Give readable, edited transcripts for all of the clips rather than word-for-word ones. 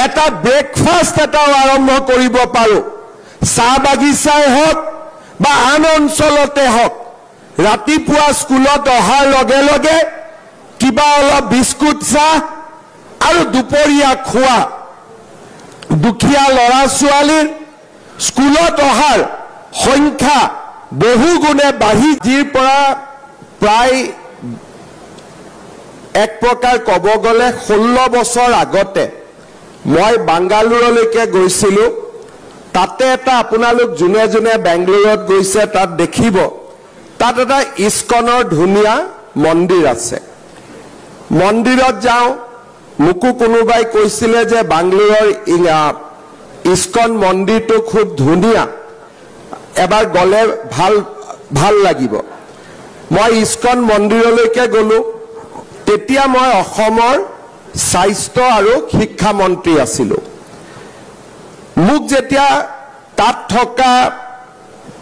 এটা ব্ৰেকফাষ্ট এটাও আৰম্ভ কৰিব পাৰোঁ চাহ বাগিচাই হওক বা আন অঞ্চলতে হওক ৰাতিপুৱা স্কুলত অহাৰ লগে লগে কিবা অলপ বিস্কুট চাহ আৰু দুপৰীয়া খোৱা দুখীয়া ল'ৰা ছোৱালীৰ স্কুলত অহাৰ সংখ্যা বহু গুণে বাঢ়ি যিৰ পৰা প্ৰায় এক প্ৰকাৰ ক'ব গ'লে 16 বছৰ আগতে মই বাংগালুৰুলৈকে গৈছিলোঁ তাতে এটা আপোনালোক যোনে যোনে বেংগলুৰুত গৈছে তাত দেখিব তাত এটা ইস্কনৰ ধুনীয়া মন্দিৰ আছে মন্দিৰত যাওঁ মোকো কোনোবাই কৈছিলে যে বাংগালুৰুৰ ইস্কন মন্দিৰটো খুব ধুনীয়া এবাৰ গ'লে ভাল লাগিব মই ইস্কন মন্দিৰলৈকে গ'লো তেতিয়া মই অসমৰ স্বাস্থ্য আৰু শিক্ষা মন্ত্ৰী আছিলোঁ মোক যেতিয়া তাত থকা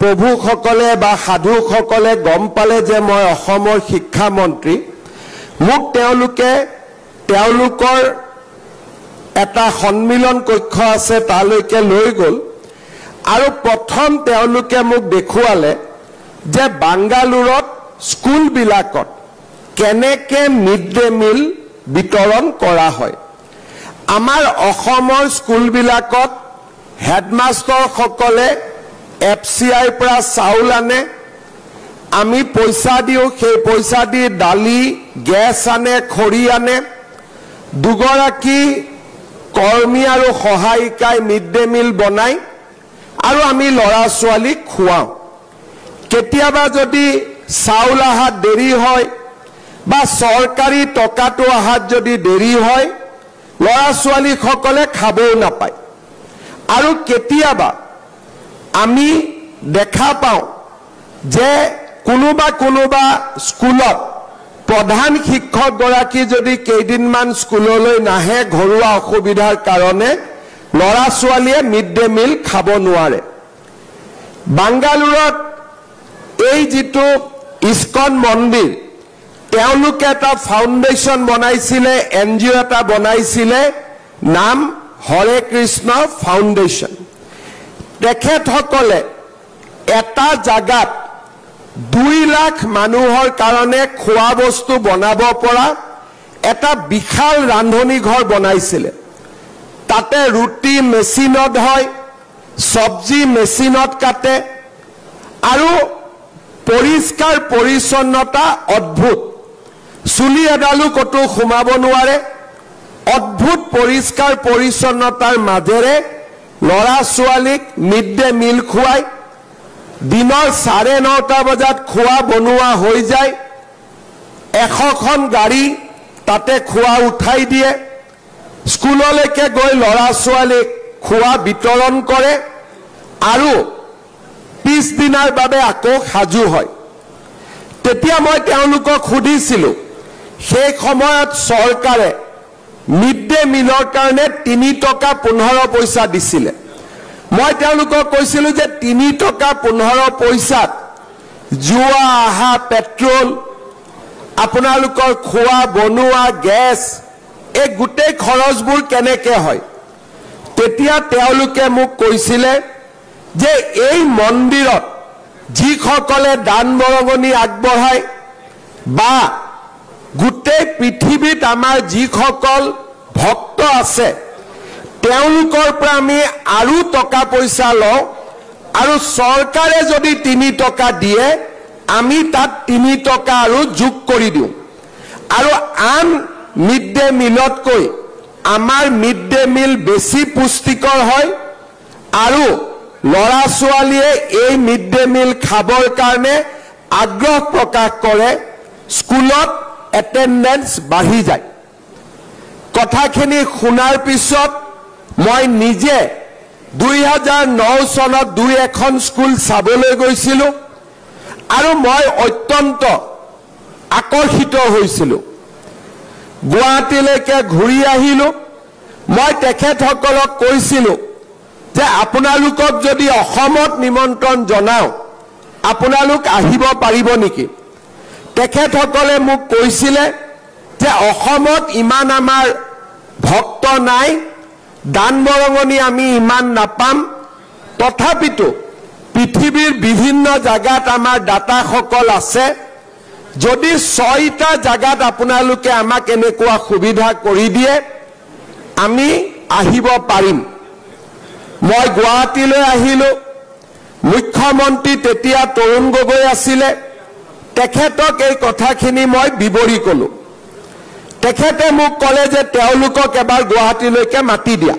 প্ৰভুসকলে বা সাধুসকলে গম পালে যে মই অসমৰ শিক্ষা মন্ত্ৰী মোক তেওঁলোকৰ এটা সন্মিলন কক্ষ আছে তালৈকে লৈ গ'ল আৰু প্ৰথম তেওঁলোকে মোক দেখুৱালে যে বাংগালুৰুত স্কুলবিলাকত কেনেকৈ মিড ডে মিল বিতৰণ কৰা হয় আমাৰ অসমৰ স্কুলবিলাকত হেডমাষ্টাৰসকলে FCIৰ পৰা চাউল আনে আমি পইচা দিওঁ সেই পইচা দি দালি গেছ আনে খৰি আনে দুগৰাকী কৰ্মী আৰু সহায়িকাই মিড ডে মিল বনাই আৰু আমি ল'ৰা ছোৱালীক খুৱাওঁ কেতিয়াবা যদি চাউল আহাত দেৰি হয় বা চৰকাৰী টকাটো আহাত যদি দেৰি হয় ল'ৰা ছোৱালীসকলে খাবও নাপায় আৰু কেতিয়াবা আমি দেখা পাওঁ যে কোনোবা স্কুলত প্ৰধান শিক্ষকগৰাকী যদি কেইদিনমান স্কুললৈ নাহে ঘৰুৱা অসুবিধাৰ কাৰণে ল'ৰা ছোৱালীয়ে মিড ডে মিল খাব নোৱাৰে বাংগালুৰুত এই যিটো ইস্কন মন্দিৰ তেওঁলোকে এটা ফাউণ্ডেশ্যন বনাইছিলে NGO এটা বনাইছিলে নাম হৰে কৃষ্ণ ফাউণ্ডেশ্যন তেখেতসকলে এটা জাগাত 2 লাখ মানুহৰ কাৰণে খোৱা বস্তু বনাব পৰা এটা বিশাল ৰান্ধনী ঘৰ বনাইছিলে তাতে ৰুটি মেচিনত হয় সবজি মেচিনত কাটে আৰু পৰিষ্কাৰ পৰিচ্ছন্নতা অদ্ভুত চুলি এডালো কতো সোমাব নোৱাৰে অদ্ভুত পৰিষ্কাৰ পৰিচ্ছন্নতাৰ মাজেৰে ল'ৰা ছোৱালীক মিড ডে মিল খুৱাই দিনৰ 9:30 বজাত খোৱা বনোৱা হৈ যায় 100খন গাড়ী তাতে খোৱা উঠাই দিয়ে স্কুললৈকে গৈ ল'ৰা ছোৱালীক খোৱা বিতৰণ কৰে আৰু পিছদিনাৰ বাবে আকৌ সাজু হয় তেতিয়া মই তেওঁলোকক সুধিছিলোঁ সেই সময়ত চৰকাৰে মিড ডে মিলৰ কাৰণে 3 টকা 15 পইচা দিছিলে মই তেওঁলোকক কৈছিলোঁ যে 3 টকা 15 পইচাত যোৱা আহা পেট্ৰল আপোনালোকৰ খোৱা বনোৱা গেছ এই গোটেই খৰচবোৰ কেনেকৈ হয় তেতিয়া তেওঁলোকে মোক কৈছিলে যে এই মন্দিৰত যিসকলে দান বৰঙণি আগবঢ়ায় বা গোটেই পৃথিৱীত আমাৰ যিসকল ভক্ত আছে তেওঁলোকৰ পৰা আমি আৰু টকা পইচা লওঁ আৰু চৰকাৰে যদি 3 টকা দিয়ে আমি তাত 3 টকা আৰু যোগ কৰি দিওঁ আৰু আন মিড ডে মিলতকৈ আমাৰ মিড ডে মিল বেছি পুষ্টিকৰ হয় আৰু ল'ৰা ছোৱালীয়ে এই মিড ডে মিল খাবৰ কাৰণে আগ্ৰহ প্ৰকাশ কৰে স্কুলত এটেন্ডেন্স বাঢ়ি যায় কথাখিনি শুনাৰ পিছত মই নিজে 2009 চনত 2-এখন স্কুল চাবলৈ গৈছিলোঁ আৰু মই অত্যন্ত আকৰ্ষিত হৈছিলোঁ গুৱাহাটীলৈকে ঘূৰি আহিলোঁ মই তেখেতসকলক কৈছিলোঁ যে আপোনালোকক যদি অসমত নিমন্ত্ৰণ জনাওঁ আপোনালোক আহিব পাৰিব নেকি তেখেতসকলে মোক কৈছিলে যে অসমত ইমান আমাৰ ভক্ত নাই দান বৰঙণি আমি ইমান নাপাম তথাপিতো পৃথিৱীৰ বিভিন্ন জায়গাত আমাৰ দাতাসকল আছে যদি 6টা জায়গাত আপোনালোকে আমাক এনেকুৱা সুবিধা কৰি দিয়ে আমি আহিব পাৰিম মই গুৱাহাটীলৈ আহিলো মুখ্যমন্ত্ৰী তেতিয়া তৰুণ গগৈ আছিলে তেখেতক এই কথাখিনি মই বিৱৰি কলো তেখেতে মোক ক'লে যে তেওঁলোকক এবাৰ গুৱাহাটীলৈকে মাতি দিয়া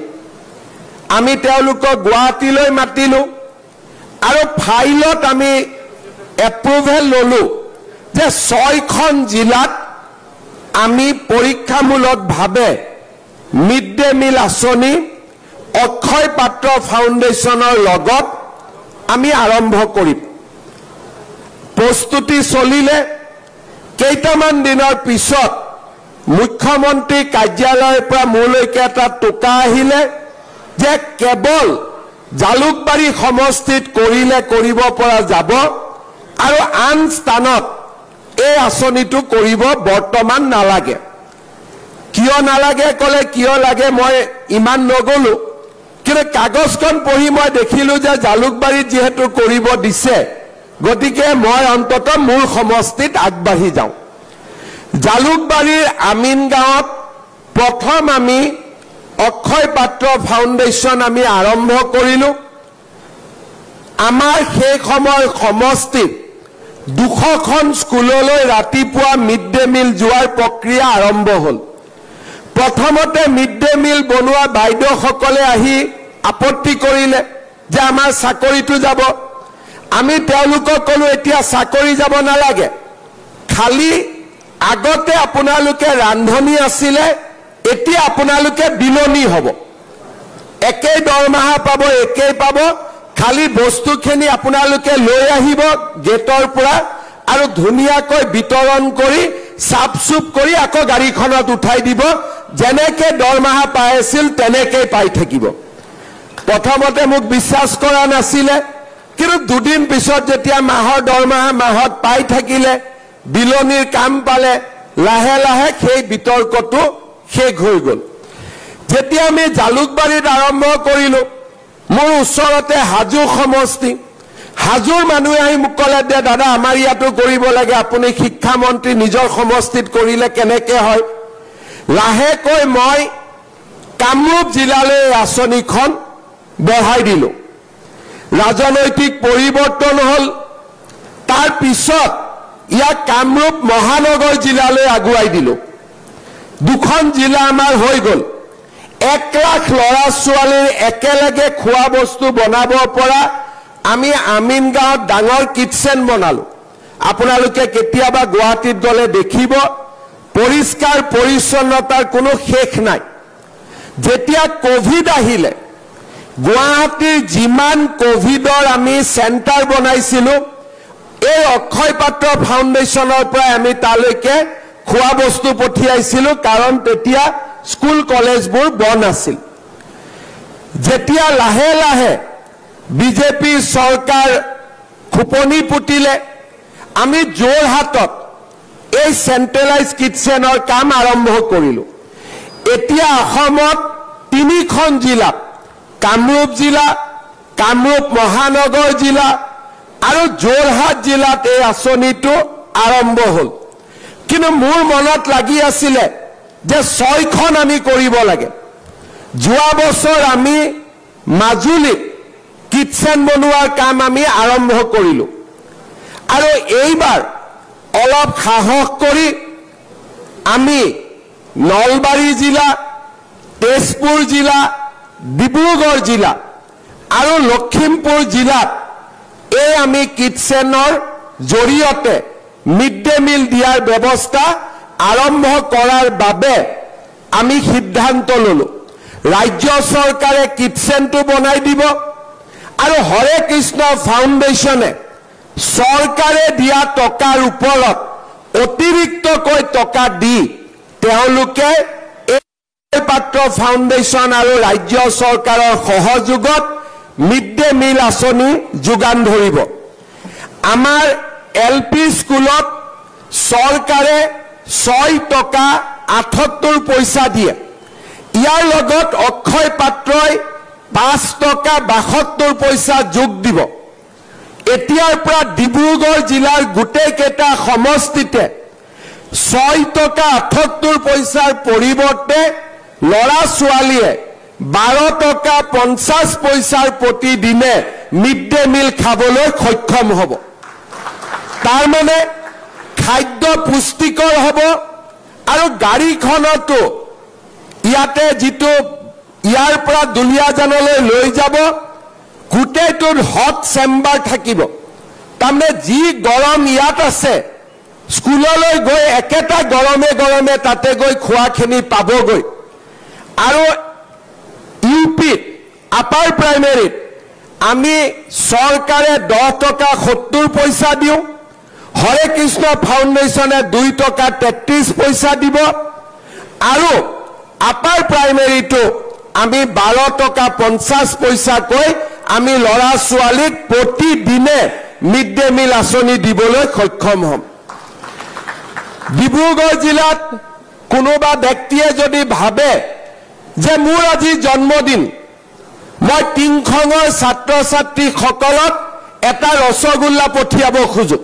আমি তেওঁলোকক গুৱাহাটীলৈ মাতিলো আৰু ফাইলত আমি এপ্ৰুভেল ললো যে 6খন জিলাত আমি পৰীক্ষামূলকভাৱে মিড ডে মিল আঁচনি অক্ষয় পাত্ৰ ফাউণ্ডেশ্যনৰ লগত আমি আৰম্ভ কৰিম প্ৰস্তুতি চলিলে কেইটামান দিনৰ পিছত মুখ্যমন্ত্ৰী কাৰ্যালয়ৰ পৰা মোলৈকে এটা টোকা আহিলে যে কেৱল জালুকবাৰী সমষ্টিত কৰিলে কৰিব পৰা যাব আৰু আন স্থানত এই আঁচনিটো কৰিব বৰ্তমান নালাগে কিয় নালাগে ক'লে কিয় লাগে মই ইমান নগলো কিন্তু কাগজখন পঢ়ি মই দেখিলো যে জালুকবাৰীত যেহেতু কৰিব দিছে গতিকে মই অন্তত মোৰ সমষ্টিত আগবাঢ়ি যাওঁ জালুকবাৰীৰ আমিন গাঁৱত প্ৰথম আমি অক্ষয় পাত্ৰ ফাউণ্ডেশ্যন আমি আৰম্ভ কৰিলো আমাৰ সেই সময় সমষ্টিত 200খন স্কুললৈ ৰাতিপুৱা মিড ডে মিল যোৱাৰ প্ৰক্ৰিয়া আৰম্ভ হ'ল প্ৰথমতে মিড ডে মিল বনোৱা বাইদেউসকলে আহি আপত্তি কৰিলে যে আমাৰ চাকৰিটো যাব আমি তেওঁলোকক ক'লো এতিয়া চাকৰি যাব নালাগে খালি আগতে আপোনালোকে ৰান্ধনি আছিলে এতিয়া আপোনালোকে বিলনি হ'ব একেই দৰমহা পাব একেই পাব খালি বস্তুখিনি আপোনালোকে লৈ আহিব গেটৰ পৰা আৰু ধুনীয়াকৈ বিতৰণ কৰি সাফসুফ কৰি আকৌ গাড়ীখনত উঠাই দিব যেনেকৈ দৰমহা পাই আছিল তেনেকৈ পাই থাকিব প্ৰথমতে মোক বিশ্বাস কৰা নাছিলে কিন্তু দুদিন পিছত যেতিয়া মাহৰ দৰমহা মাহত পাই থাকিলে বিলনিৰ কাম পালে লাহে লাহে সেই বিতৰ্কটো শেষ হৈ গ'ল যেতিয়া আমি জালুকবাৰীত আৰম্ভ কৰিলো মোৰ ওচৰতে হাজো সমষ্টি হাজোৰ মানুহে আহি মোক ক'লে যে দাদা আমাৰ ইয়াতো কৰিব লাগে আপুনি শিক্ষা মন্ত্ৰী নিজৰ সমষ্টিত কৰিলে কেনেকৈ হয় লাহেকৈ মই কামৰূপ জিলালৈ আঁচনিখন বঢ়াই দিলো ৰাজনৈতিক পৰিৱৰ্তন হ'ল তাৰ পিছত ইয়াক কামৰূপ মহানগৰ জিলালৈ আগুৱাই দিলো দুখন জিলা আমাৰ হৈ গ'ল 1 লাখ ল'ৰা ছোৱালীৰ একেলগে খোৱা বস্তু বনাব পৰা আমি আমিন গাঁৱত ডাঙৰ কিটচেন বনালো আপোনালোকে কেতিয়াবা গুৱাহাটীত গ'লে দেখিব পৰিষ্কাৰ পৰিচ্ছন্নতাৰ কোনো শেষ নাই যেতিয়া কোভিড আহিলে গুৱাহাটীৰ যিমান কোভিডৰ আমি চেণ্টাৰ বনাইছিলো এই অক্ষয় পাত্ৰ ফাউণ্ডেশ্যনৰ পৰা আমি তালৈকে খোৱা বস্তু পঠিয়াইছিলো কাৰণ তেতিয়া স্কুল কলেজবোৰ বন্ধ আছিল যেতিয়া লাহে লাহে বিজেপি চৰকাৰ খুপনি পুতিলে আমি যোৰহাটত এই সেন্ট্ৰেলাইজ কিটচেনৰ কাম আৰম্ভ কৰিলো এতিয়া অসমত 3খন জিলা কামৰূপ জিলা কামৰূপ মহানগৰ জিলা আৰু যোৰহাট জিলাত এই আঁচনিটো আৰম্ভ হ'ল কিন্তু মোৰ মনত লাগি আছিলে যে 6খন আমি কৰিব লাগে যোৱা বছৰ আমি মাজুলীত কিটচেন বনোৱাৰ কাম আমি আৰম্ভ কৰিলো আৰু এইবাৰ অলপ সাহস কৰি আমি নলবাৰী জিলা তেজপুৰ জিলা ডিব্ৰুগড় জিলা আৰু লখিমপুৰ জিলাত এই আমি কিটচেনৰ জৰিয়তে মিড ডে মিল দিয়াৰ ব্যৱস্থা আৰম্ভ কৰাৰ বাবে আমি সিদ্ধান্ত ললো ৰাজ্য চৰকাৰে কিটচেনটো বনাই দিব আৰু হৰে কৃষ্ণ ফাউণ্ডেশ্যনে চৰকাৰে দিয়া টকাৰ ওপৰত অতিৰিক্তকৈ টকা দি তেওঁলোকে এই পাত্ৰ ফাউণ্ডেশ্যন আৰু ৰাজ্য চৰকাৰৰ সহযোগত মিড ডে মিল আঁচনি যোগান ধৰিব আমাৰ এলপি স্কুলত চৰকাৰে 6 টকা 78 পইচা দিয়ে ইয়াৰ লগত অক্ষয় পাত্ৰ 72 পইচা যোগ দিব এতিয়াৰ পৰা ডিব্ৰুগড় জিলাৰ গোটেই কেটা সমষ্টিতে 6 টকা 78 পইচাৰ পৰিৱৰ্তে লৰা ছোৱালীয়ে 12 টকা 50 পইচাৰ প্ৰতিদিনে মিড ডে মিল খাবলৈ সক্ষম হ'ব তাৰ মানে খাদ্য পুষ্টিকৰ হ'ব আৰু গাড়ীখনতো ইয়াতে যিটো ইয়াৰ পৰা দুলিয়াজানলৈ লৈ যাব গোটেইটোৰ হট চেম্বাৰ থাকিব তাৰমানে যি গৰম ইয়াত আছে স্কুললৈ গৈ একেটা গৰমে গৰমে তাতে গৈ খোৱাখিনি পাবগৈ আৰু ইউপিত আপাৰ প্ৰাইমেৰীত আমি চৰকাৰে 10 টকা 70 পইচা দিওঁ হৰে কৃষ্ণ ফাউণ্ডেশ্যনে 2 টকা 33 পইচা দিব আৰু আপাৰ প্ৰাইমেৰীটো আমি 12 টকা 50 পইচা কৈ আমি লৰা ছোৱালীক প্ৰতিদিনে মিড ডে মিল আঁচনি দিবলৈ সক্ষম হ'ম ডিব্ৰুগড় জিলাত কোনোবা ব্যক্তিয়ে যদি ভাবে যে মোৰ আজি জন্মদিন মই টিংখঙৰ ছাত্ৰ ছাত্ৰীসকলক এটা ৰসগোল্লা পঠিয়াব খোজো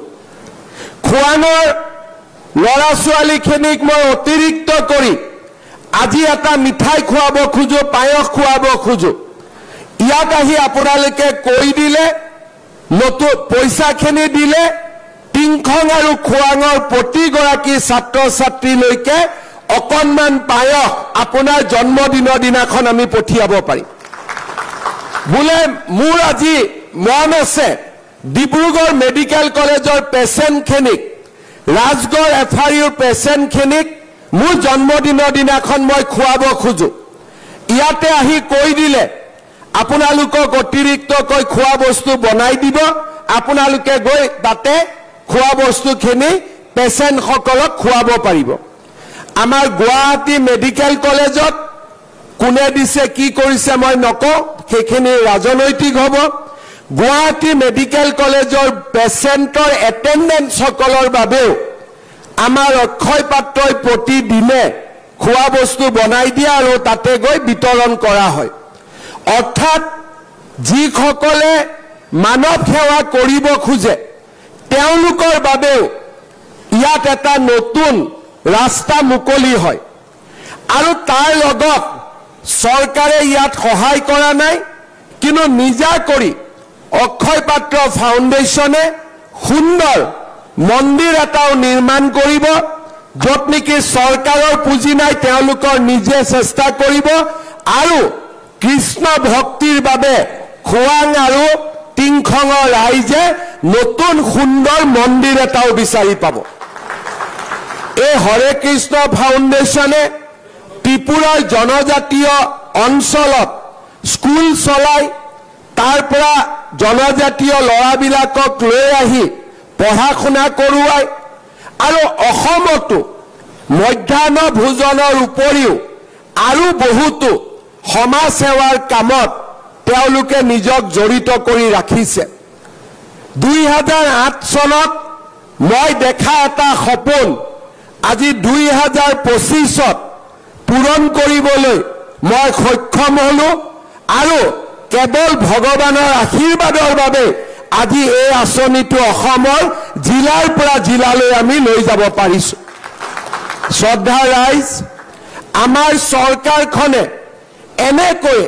খোৱাঙৰ লৰা ছোৱালীখিনিক মই অতিৰিক্ত কৰি আজি এটা মিঠাই খুৱাব খোজো পায়স খুৱাব খোজো ইয়াত আহি আপোনালোকে কৈ দিলে নতুন পইচাখিনি দিলে টিংখং আৰু খোৱাঙৰ প্ৰতিগৰাকী ছাত্ৰ ছাত্ৰীলৈকে অকণমান পায়স আপোনাৰ জন্মদিনৰ দিনাখন আমি পঠিয়াব পাৰিম বোলে মোৰ আজি মন আছে ডিব্ৰুগড় মেডিকেল কলেজৰ পেচেণ্টখিনিক ৰাজগড় এফআইউৰ পেচেণ্টখিনিক মোৰ জন্মদিনৰ দিনাখন মই খুৱাব খোজো ইয়াতে আহি কৈ দিলে আপোনালোকক অতিৰিক্তকৈ খোৱা বস্তু বনাই দিব আপোনালোকে গৈ তাতে খোৱা বস্তুখিনি পেচেণ্টসকলক খুৱাব পাৰিব আমাৰ গুৱাহাটী মেডিকেল কলেজত কোনে দিছে কি কৰিছে মই নকওঁ সেইখিনি ৰাজনৈতিক হ'ব গুৱাহাটী মেডিকেল কলেজৰ পেচেণ্টৰ এটেণ্ডেন্স সকলৰ বাবেও আমাৰ অক্ষয় পাত্ৰই প্ৰতিদিনে খোৱা বস্তু বনাই দিয়ে আৰু তাতে গৈ বিতৰণ কৰা হয় অৰ্থাৎ যিসকলে মানৱ সেৱা কৰিব খোজে তেওঁলোকৰ বাবেও ইয়াত এটা নতুন ৰাস্তা মুকলি হয় আৰু তাৰ লগত চৰকাৰে ইয়াত সহায় কৰা নাই কিন্তু নিজা কৰি অক্ষয় পাত্ৰ ফাউণ্ডেশ্যনে সুন্দৰ মন্দিৰ এটাও নিৰ্মাণ কৰিব য'ত নেকি চৰকাৰৰ পুঁজি নাই তেওঁলোকৰ নিজে চেষ্টা কৰিব আৰু কৃষ্ণ ভক্তিৰ বাবে খোৱাং আৰু টিংখঙৰ ৰাইজে নতুন সুন্দৰ মন্দিৰ এটাও বিচাৰি পাব এই হৰে কৃষ্ণ ফাউণ্ডেশ্যনে ত্ৰিপুৰাৰ জনজাতীয় অঞ্চলত স্কুল চলাই তাৰ পৰা জনজাতীয় ল'ৰাবিলাকক লৈ আহি পঢ়া শুনা কৰোৱাই আৰু অসমতো মধ্যাহ্ন ভোজনৰ উপৰিও আৰু বহুতো সমাজ সেৱাৰ কামত তেওঁলোকে নিজক জড়িত কৰি ৰাখিছে 2008 চনত মই দেখা এটা সপোন আজি 2025ত পূৰণ কৰিবলৈ মই সক্ষম হলো আৰু কেৱল ভগৱানৰ আশীৰ্বাদৰ বাবে আজি এই আঁচনিটো অসমৰ জিলাৰ পৰা জিলালৈ আমি লৈ যাব পাৰিছো শ্ৰদ্ধা ৰাইজ আমাৰ চৰকাৰখনে এনেকৈ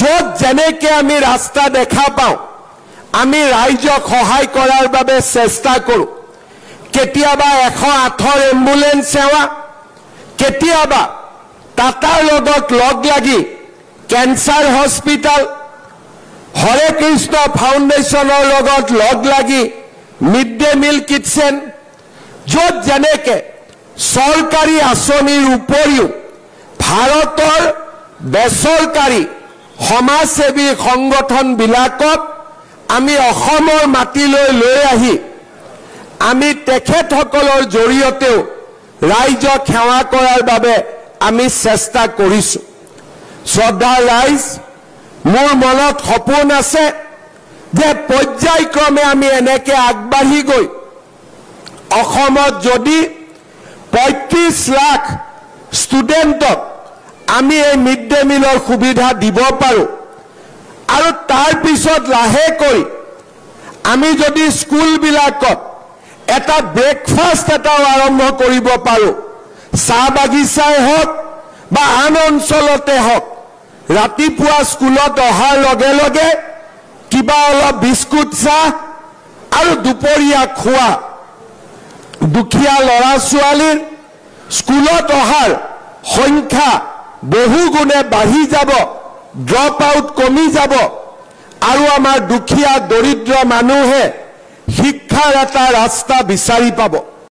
য'ত যেনেকৈ আমি ৰাস্তা দেখা পাওঁ আমি ৰাইজক সহায় কৰাৰ বাবে চেষ্টা কৰোঁ কেতিয়াবা 108ৰ এম্বুলেন্স সেৱা কেতিয়াবা টাটাৰ লগত লগ লাগি কেন্সাৰ হস্পিটাল হৰে কৃষ্ণ ফাউণ্ডেশ্যনৰ লগত লগ লাগি মিড ডে মিল কিটচেন য'ত যেনেকৈ চৰকাৰী আঁচনিৰ উপৰিও ভাৰতৰ বেচৰকাৰী সমাজসেৱী সংগঠনবিলাকক আমি অসমৰ মাটিলৈ লৈ আহি আমি তেখেতসকলৰ জৰিয়তেও ৰাইজক সেৱা কৰাৰ বাবে আমি চেষ্টা কৰিছো শ্ৰদ্ধা ৰাইজ মোৰ মনত সপোন আছে যে পৰ্যায়ক্ৰমে আমি এনেকৈ আগবাঢ়ি গৈ অসমত যদি 35 লাখ ষ্টুডেণ্টক আমি এই মিড ডে মিলৰ সুবিধা দিব পাৰোঁ আৰু তাৰ পিছত লাহেকৈ আমি যদি স্কুলবিলাকত এটা ব্ৰেকফাষ্ট এটাও আৰম্ভ কৰিব পাৰোঁ, চাহ বাগিচাই হওক বা আন অঞ্চলতে হওক, ৰাতিপুৱা স্কুলত অহাৰ লগে লগে কিবা অলপ বিস্কুট চাহ আৰু দুপৰীয়া খোৱা, দুখীয়া ল'ৰা ছোৱালীৰ স্কুলত অহাৰ সংখ্যা বহু গুণে বাঢ়ি যাব, ড্ৰপ আউট কমি যাব আৰু আমাৰ দুখীয়া দৰিদ্ৰ মানুহে শিক্ষাৰ এটা ৰাস্তা বিচাৰি পাব।